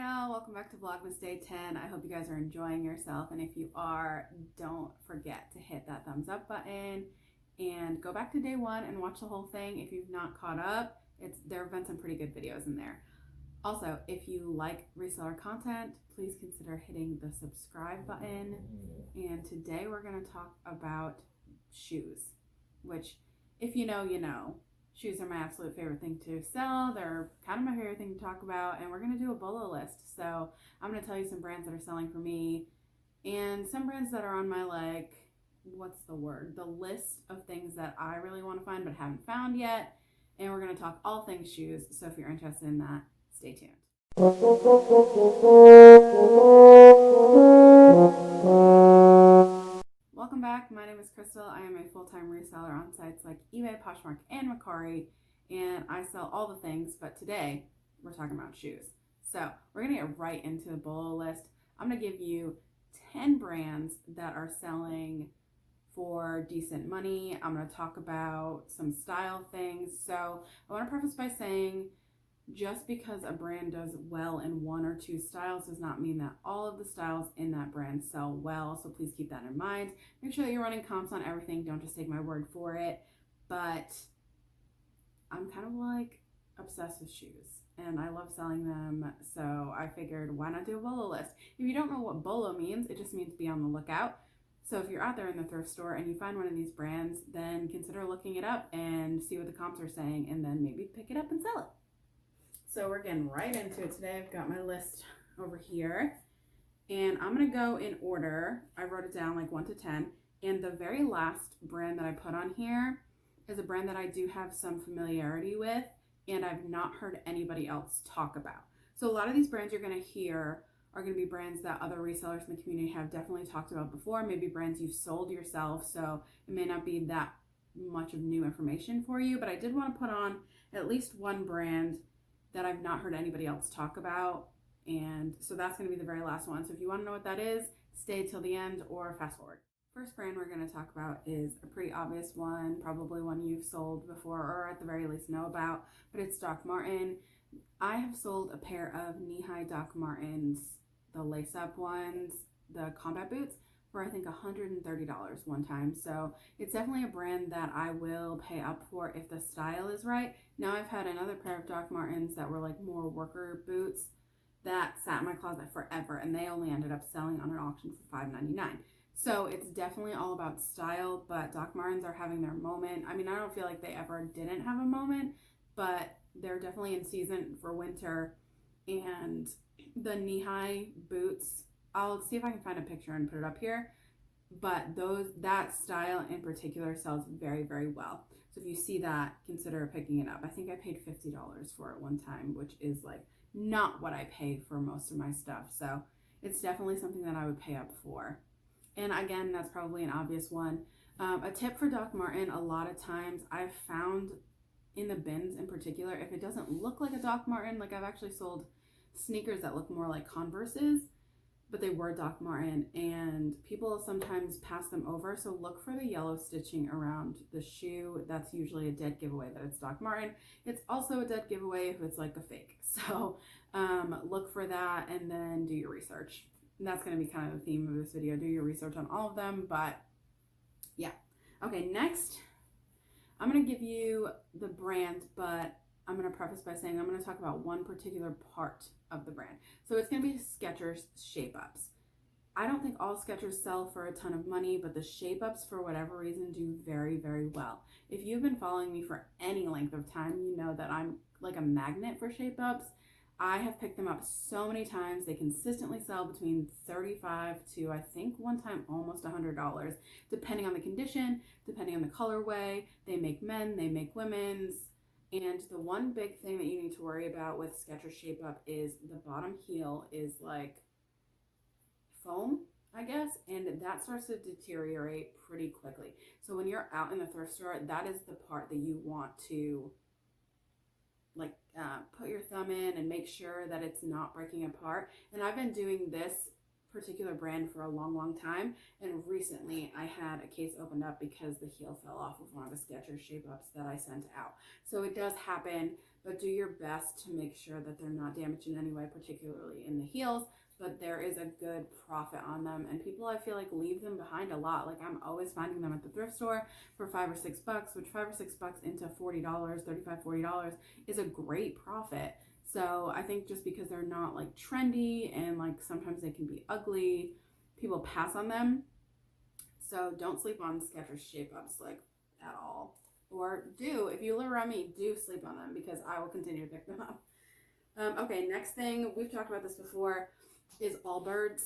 y'all, welcome back to Vlogmas Day 10. I hope you guys are enjoying yourself, and if you are, don't forget to hit that thumbs up button and go back to day 1 and watch the whole thing. If you've not caught up, there have been some pretty good videos in there. Also, if you like reseller content, please consider hitting the subscribe button. And today we're going to talk about shoes, which if you know, you know. Shoes are my absolute favorite thing to sell. They're kind of my favorite thing to talk about, and we're going to do a Bolo list. So I'm going to tell you some brands that are selling for me and some brands that are on my, the list of things that I really want to find but haven't found yet. And we're going to talk all things shoes. So if you're interested in that, stay tuned. Welcome back. My name is Crystal. I am a full-time reseller on sites like eBay, Poshmark, and Mercari, and I sell all the things, but today we're talking about shoes. So we're going to get right into the Bolo list. I'm going to give you 10 brands that are selling for decent money. I'm going to talk about some style things. So I want to preface by saying just because a brand does well in 1 or 2 styles does not mean that all of the styles in that brand sell well. So please keep that in mind. Make sure that you're running comps on everything. Don't just take my word for it. But I'm kind of obsessed with shoes and I love selling them. So I figured, why not do a Bolo list? If you don't know what Bolo means, it just means be on the lookout. So if you're out there in the thrift store and you find one of these brands, then consider looking it up and see what the comps are saying, and then maybe pick it up and sell it. So we're getting right into it today. I've got my list over here and I'm going to go in order. I wrote it down 1 to 10. And the very last brand that I put on here is a brand that I do have some familiarity with and I've not heard anybody else talk about. So a lot of these brands you're going to hear are going to be brands that other resellers in the community have definitely talked about before, maybe brands you've sold yourself. So it may not be that much of new information for you, but I did want to put on at least one brand that I've not heard anybody else talk about. And so that's going to be the very last one. So if you want to know what that is, stay till the end or fast forward. First brand we're going to talk about is a pretty obvious one, probably one you've sold before or at the very least know about, but it's Doc Marten. I have sold a pair of knee-high Doc Martens, the lace-up ones, the combat boots, for I think $130 one time. So it's definitely a brand that I will pay up for if the style is right. Now I've had another pair of Doc Martens that were more worker boots that sat in my closet forever, and they only ended up selling on an auction for $5.99. So it's definitely all about style, but Doc Martens are having their moment. I mean, I don't feel like they ever didn't have a moment, but they're definitely in season for winter. And the knee-high boots, I'll see if I can find a picture and put it up here, but that style in particular sells very, very well. So if you see that, consider picking it up. I think I paid $50 for it one time, which is not what I pay for most of my stuff. So it's definitely something that I would pay up for. And again, that's probably an obvious one. A tip for Doc Marten, a lot of times I've found in the bins in particular, if it doesn't look like a Doc Marten, I've actually sold sneakers that look more like Converses, but they were Doc Marten, and people sometimes pass them over. So look for the yellow stitching around the shoe. That's usually a dead giveaway that it's Doc Marten. It's also a dead giveaway if it's a fake. So look for that and then do your research. And that's going to be kind of the theme of this video. Do your research on all of them, but yeah. Okay, next, I'm going to give you the brand, but I'm going to preface by saying I'm going to talk about one particular part of the brand. So it's going to be Skechers Shape Ups. I don't think all Skechers sell for a ton of money, but the Shape Ups, for whatever reason, do very, very well. If you've been following me for any length of time, you know that I'm like a magnet for Shape Ups. I have picked them up so many times. They consistently sell between $35 to, I think one time, almost $100, depending on the condition, depending on the colorway. They make men, they make women's. And the one big thing that you need to worry about with Skechers Shape Up is the bottom heel is foam, I guess, and that starts to deteriorate pretty quickly. So when you're out in the thrift store, that is the part that you want to put your thumb in and make sure that it's not breaking apart. And I've been doing this particular brand for a long, long time, and recently I had a case opened up because the heel fell off of one of the Skechers Shape Ups that I sent out. So it does happen, but do your best to make sure that they're not damaged in any way, particularly in the heels. But there is a good profit on them, and people, I feel like, leave them behind a lot. Like, I'm always finding them at the thrift store for $5 or $6, which $5 or $6 into $40, $35, $40 is a great profit. So I think just because they're not like trendy and like sometimes they can be ugly, people pass on them. So don't sleep on Skechers shape ups like at all. Or do, if you live around me, do sleep on them because I will continue to pick them up. Okay, next thing, we've talked about this before, is Allbirds.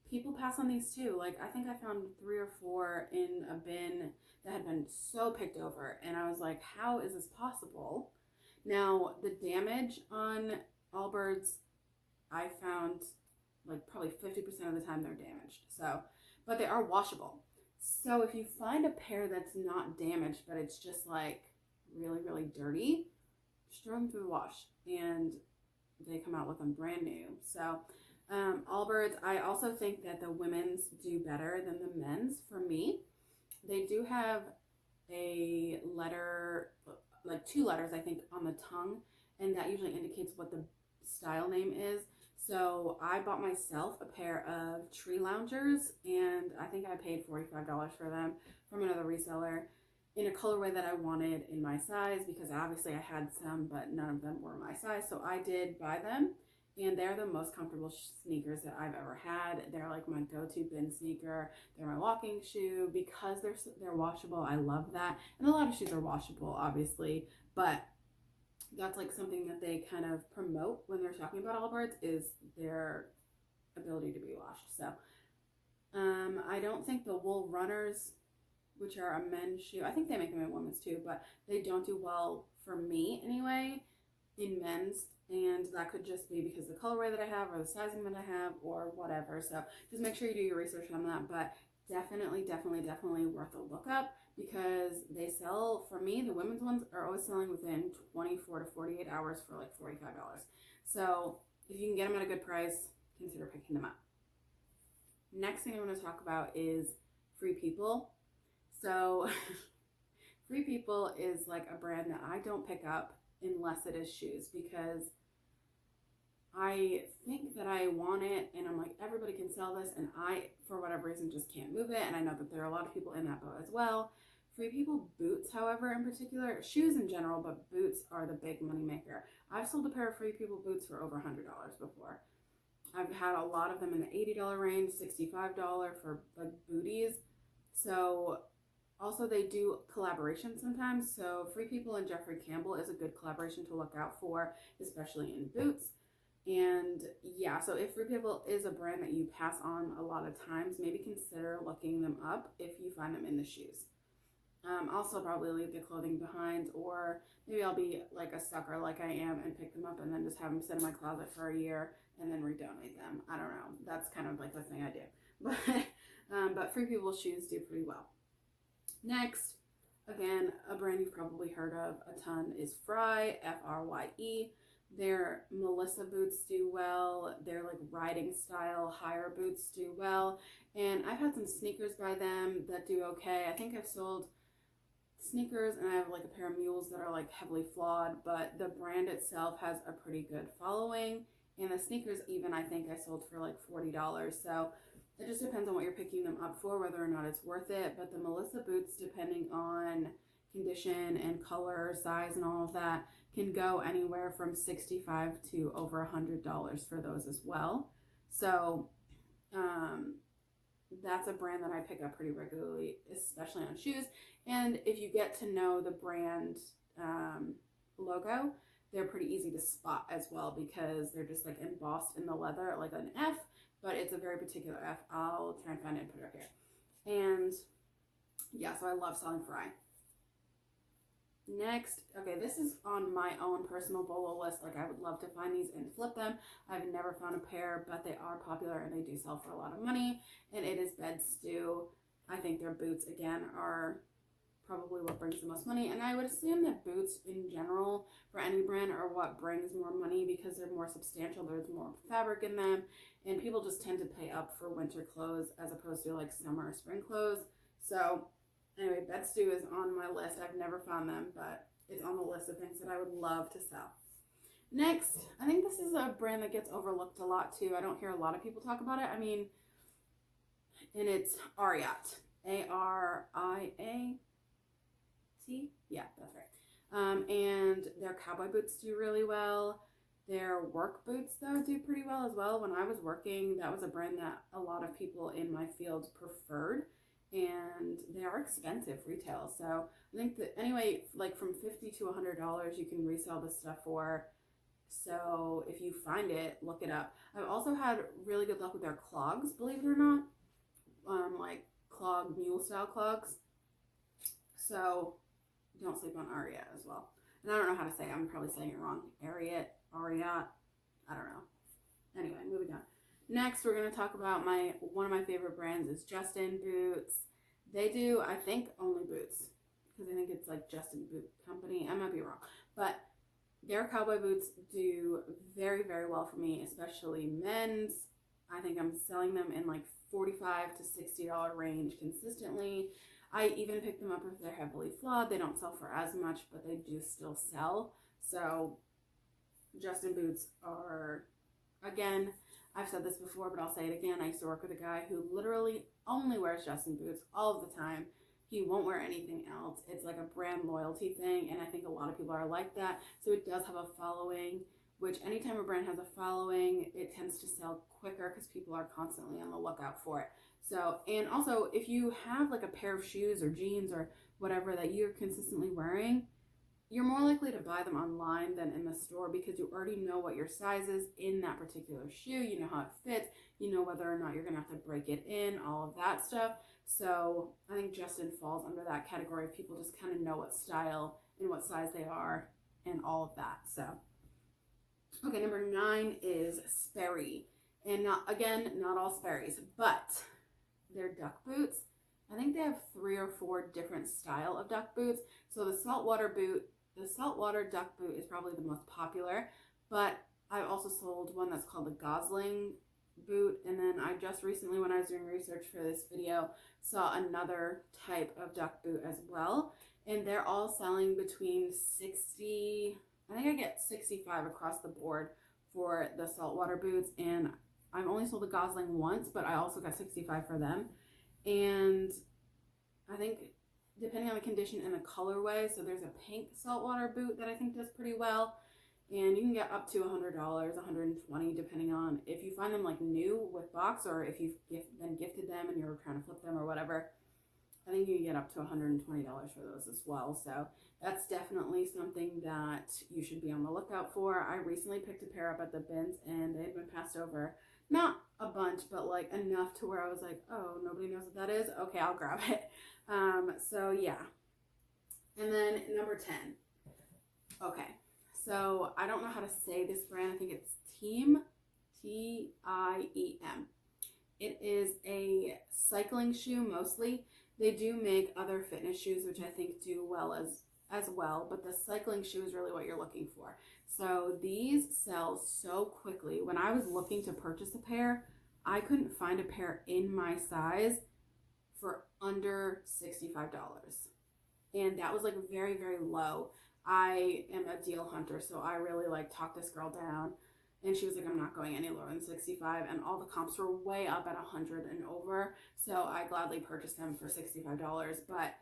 People pass on these too. Like, I think I found 3 or 4 in a bin that had been so picked over, and I was like, how is this possible? Now, the damage on Allbirds, I found like probably 50% of the time they're damaged. So, but they are washable. So if you find a pair that's not damaged, but it's just like really, really dirty, just throw them through the wash and they come out looking brand new. So Allbirds, I also think that the women's do better than the men's for me. They do have a letter, like 2 letters, I think, on the tongue, and that usually indicates what the style name is. So I bought myself a pair of tree loungers, and I think I paid $45 for them from another reseller in a colorway that I wanted in my size, because obviously I had some, but none of them were my size. So I did buy them, and they're the most comfortable sneakers that I've ever had. They're like my go-to bin sneaker. They're my walking shoe because they're washable. I love that. And a lot of shoes are washable, obviously, but that's like something that they kind of promote when they're talking about Allbirds, is their ability to be washed. So I don't think the wool runners, which are a men's shoe, I think they make them in women's too, but they don't do well for me anyway in men's, and that could just be because the colorway that I have or the sizing that I have or whatever. So just make sure you do your research on that, but definitely worth a look up, because they sell, for me, the women's ones are always selling within 24 to 48 hours for like $45. So if you can get them at a good price, consider picking them up. Next thing I want to talk about is Free People. So Free People is like a brand that I don't pick up unless it is shoes, because I think that I want it, and I'm like, everybody can sell this, and I, for whatever reason, just can't move it. And I know that there are a lot of people in that boat as well. Free People boots, however, in particular, shoes in general, but boots are the big money maker. I've sold a pair of Free People boots for over $100 before. I've had a lot of them in the $80 range, $65 for like booties. So also they do collaborations sometimes. So Free People and Jeffrey Campbell is a good collaboration to look out for, especially in boots. And yeah, so if Free People is a brand that you pass on a lot of times, maybe consider looking them up if you find them in the shoes. Also probably leave the clothing behind, or maybe I'll be like a sucker like I am and pick them up and then just have them sit in my closet for a year and then redonate them. I don't know. That's kind of like the thing I do. But Free People shoes do pretty well. Next, again, a brand you've probably heard of a ton is Frye, Frye. Their Melissa boots do well. Their like riding style higher boots do well. And I've had some sneakers by them that do okay. I think I've sold sneakers, and I have like a pair of mules that are like heavily flawed, but the brand itself has a pretty good following. And the sneakers even, I think I sold for like $40. So it just depends on what you're picking them up for, whether or not it's worth it. But the Melissa boots, depending on condition and color, size, and all of that, can go anywhere from $65 to over $100 for those as well. So that's a brand that I pick up pretty regularly, especially on shoes. And if you get to know the brand logo, they're pretty easy to spot as well, because they're just like embossed in the leather like an F, but it's a very particular F. I'll try and find it and put it up here. And yeah, so I love selling Frye. Next, okay, this is on my own personal Bolo list. Like, I would love to find these and flip them. I've never found a pair, but they are popular and they do sell for a lot of money. And it is Bedster. I think their boots, again, are probably what brings the most money. And I would assume that boots in general for any brand are what brings more money, because they're more substantial. There's more fabric in them, and people just tend to pay up for winter clothes as opposed to like summer or spring clothes. So anyway, Bedster is on my list. I've never found them, but it's on the list of things that I would love to sell. Next, I think this is a brand that gets overlooked a lot too. I don't hear a lot of people talk about it. I mean, and it's Ariat. A-R-I-A-T? Yeah, that's right. And their cowboy boots do really well. Their work boots, though, do pretty well as well. When I was working, that was a brand that a lot of people in my field preferred. And they are expensive retail. So I think that anyway, like from $50 to $100, you can resell this stuff for. So if you find it, look it up. I've also had really good luck with their clogs, believe it or not. Like clog, mule style clogs. So don't sleep on Ariat as well. And I don't know how to say it. I'm probably saying it wrong. Ariat. I don't know. Anyway, moving on. Next, we're going to talk about one of my favorite brands is Justin Boots. They do, I think, only boots. Because I think it's like Justin Boot Company. I might be wrong. But their cowboy boots do very, very well for me, especially men's. I think I'm selling them in like $45 to $60 range consistently. I even pick them up if they're heavily flawed. They don't sell for as much, but they do still sell. So Justin Boots are, again, I've said this before, but I'll say it again. I used to work with a guy who literally only wears Justin Boots all of the time. He won't wear anything else. It's like a brand loyalty thing, and I think a lot of people are like that. So it does have a following, which anytime a brand has a following, it tends to sell quicker because people are constantly on the lookout for it. So, and also if you have like a pair of shoes or jeans or whatever that you're consistently wearing, you're more likely to buy them online than in the store because you already know what your size is in that particular shoe. You know how it fits. You know whether or not you're going to have to break it in, all of that stuff. So I think Justin falls under that category of people just kind of know what style and what size they are and all of that. So, okay, number 9 is Sperry. And not all Sperry's, but their duck boots. I think they have 3 or 4 different style of duck boots. So the saltwater duck boot is probably the most popular, but I've also sold one that's called the Gosling boot. And then I just recently, when I was doing research for this video, saw another type of duck boot as well. And they're all selling between 60, I think I get 65 across the board for the saltwater boots. And I've only sold the Gosling once, but I also got 65 for them. And I think depending on the condition and the colorway, so there's a pink saltwater boot that I think does pretty well. And you can get up to $100, $120, depending on if you find them like new with box or if you've been gifted them and you're trying to flip them or whatever. I think you can get up to $120 for those as well. So that's definitely something that you should be on the lookout for. I recently picked a pair up at the bins and they had been passed over. Not a bunch, but like enough to where I was like, oh, nobody knows what that is? Okay, I'll grab it. So yeah. And then number 10. Okay. So I don't know how to say this brand. I think it's TIEM, TIEM. It is a cycling shoe mostly. They do make other fitness shoes, which I think do well as well, but the cycling shoe is really what you're looking for. So these sell so quickly. When I was looking to purchase a pair, I couldn't find a pair in my size for under $65. And that was like very, very low. I am a deal hunter, so I really like talked this girl down. And she was like, I'm not going any lower than 65. And all the comps were way up at 100 and over. So I gladly purchased them for $65. But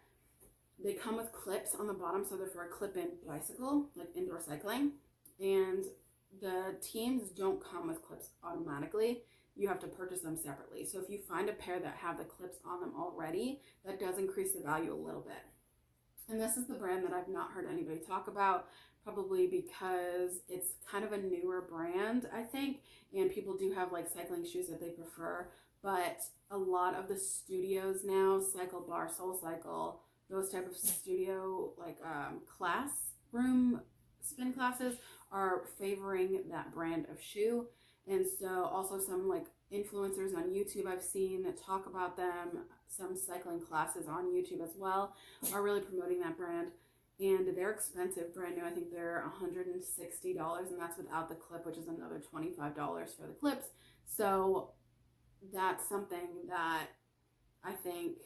they come with clips on the bottom, so they're for a clip-in bicycle, like indoor cycling. And the TIEMs don't come with clips automatically. You have to purchase them separately. So if you find a pair that have the clips on them already, that does increase the value a little bit. And this is the brand that I've not heard anybody talk about, probably because it's kind of a newer brand, I think, and people do have like cycling shoes that they prefer, but a lot of the studios now, Cycle Bar, Soul Cycle, those type of studio like classroom spin classes are favoring that brand of shoe. And so also some like influencers on YouTube I've seen that talk about them, some cycling classes on YouTube as well, are really promoting that brand. And they're expensive, brand new. I think they're $160, and that's without the clip, which is another $25 for the clips. So that's something that I think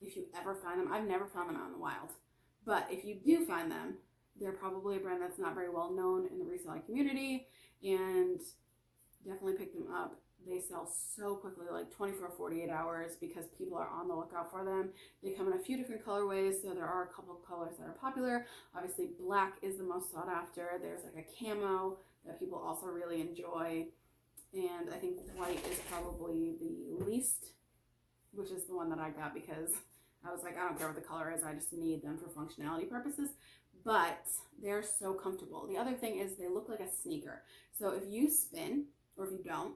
if you ever find them, I've never found them out in the wild, but if you do find them, they're probably a brand that's not very well known in the reselling community, and definitely pick them up. They sell so quickly, like 24, 48 hours, because people are on the lookout for them. They come in a few different colorways, so there are a couple of colors that are popular. Obviously, black is the most sought after. There's like a camo that people also really enjoy. And I think white is probably the least, which is the one that I got because I was like, I don't care what the color is, I just need them for functionality purposes. But they're so comfortable. The other thing is they look like a sneaker. So if you spin, or if you don't,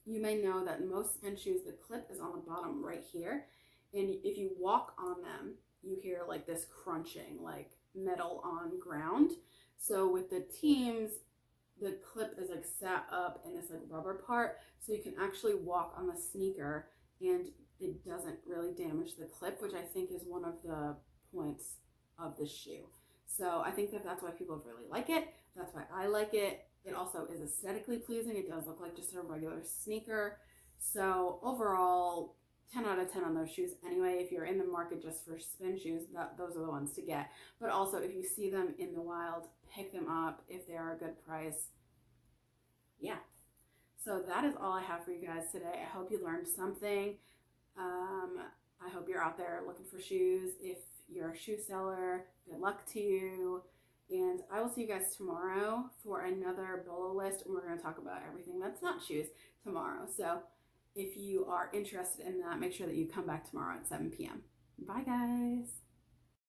you may know that most spin shoes, the clip is on the bottom right here. And if you walk on them, you hear like this crunching, like metal on ground. So with the TIEMs, the clip is like sat up in this like rubber part. So you can actually walk on the sneaker and it doesn't really damage the clip, which I think is one of the points of the shoe. So I think that that's why people really like it. That's why I like it. It also is aesthetically pleasing. It does look like just a regular sneaker. So overall, 10 out of 10 on those shoes. Anyway, if you're in the market just for spin shoes, those are the ones to get. But also, if you see them in the wild, pick them up if they are a good price. Yeah. So that is all I have for you guys today. I hope you learned something. I hope you're out there looking for shoes. If you're a shoe seller, good luck to you. And I will see you guys tomorrow for another Bolo list. And we're going to talk about everything that's not shoes tomorrow. So if you are interested in that, make sure that you come back tomorrow at 7 p.m. Bye, guys.